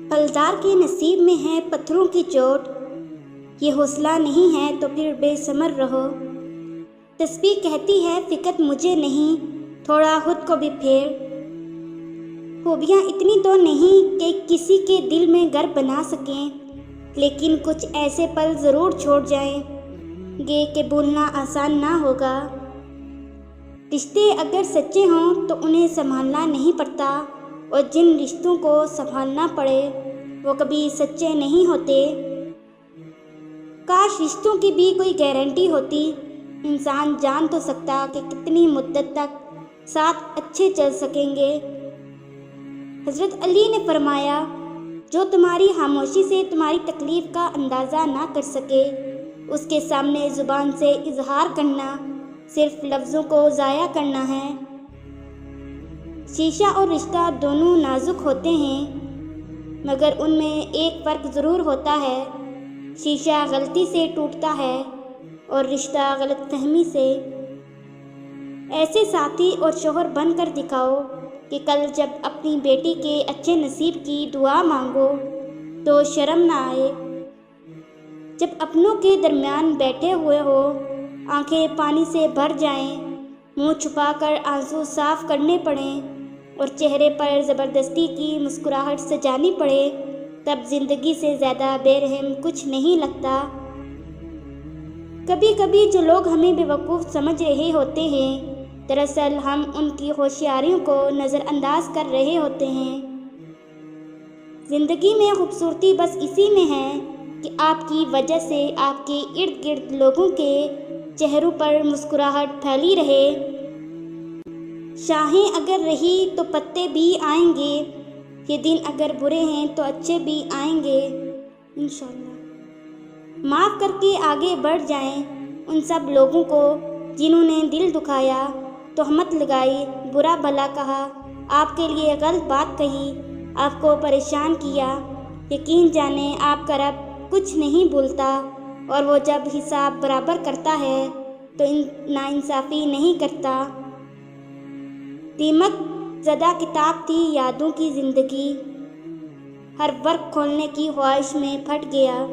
پھلدار کے نصیب میں ہے پتھروں کی چوٹ، یہ حوصلہ نہیں ہے تو پھر بے ثمر رہو۔ تسبیح کہتی ہے فکر مجھے نہیں، تھوڑا خود کو بھی پھیر۔ خوبیاں اتنی تو نہیں کہ کسی کے دل میں گھر بنا سکیں، لیکن کچھ ایسے پل ضرور چھوڑ جائیں گے کہ بھولنا آسان نہ ہوگا۔ رشتے اگر سچے ہوں تو انہیں سنبھالنا نہیں پڑتا، اور جن رشتوں کو سنبھالنا پڑے وہ کبھی سچے نہیں ہوتے۔ کاش رشتوں کی بھی کوئی گارنٹی ہوتی، انسان جان تو سکتا کہ کتنی مدت تک ساتھ اچھے چل سکیں گے۔ حضرت علی نے فرمایا، جو تمہاری خاموشی سے تمہاری تکلیف کا اندازہ نہ کر سکے، اس کے سامنے زبان سے اظہار کرنا صرف لفظوں کو ضائع کرنا ہے۔ شیشہ اور رشتہ دونوں نازک ہوتے ہیں، مگر ان میں ایک فرق ضرور ہوتا ہے، شیشہ غلطی سے ٹوٹتا ہے اور رشتہ غلط فہمی سے۔ ایسے ساتھی اور شوہر بن کر دکھاؤ کہ کل جب اپنی بیٹی کے اچھے نصیب کی دعا مانگو تو شرم نہ آئے۔ جب اپنوں کے درمیان بیٹھے ہوئے ہو، آنکھیں پانی سے بھر جائیں، منہ چھپا کر آنسو صاف کرنے پڑیں اور چہرے پر زبردستی کی مسکراہٹ سجانی پڑے، تب زندگی سے زیادہ بے رحم کچھ نہیں لگتا۔ کبھی کبھی جو لوگ ہمیں بیوقوف سمجھ رہے ہوتے ہیں، دراصل ہم ان کی ہوشیاریوں کو نظر انداز کر رہے ہوتے ہیں۔ زندگی میں خوبصورتی بس اسی میں ہے کہ آپ کی وجہ سے آپ کے ارد گرد لوگوں کے چہروں پر مسکراہٹ پھیلی رہے۔ شاخیں اگر رہی تو پتے بھی آئیں گے، یہ دن اگر برے ہیں تو اچھے بھی آئیں گے انشاءاللہ۔ معاف کر کے آگے بڑھ جائیں ان سب لوگوں کو جنہوں نے دل دکھایا، تہمت لگائی، برا بھلا کہا، آپ کے لیے غلط بات کہی، آپ کو پریشان کیا۔ یقین جانیں آپ کا رب کچھ نہیں بھولتا، اور وہ جب حساب برابر کرتا ہے تو ناانصافی نہیں کرتا۔ دیمک زدہ کتاب تھی یادوں کی زندگی، ہر ورق کھولنے کی خواہش میں پھٹ گیا۔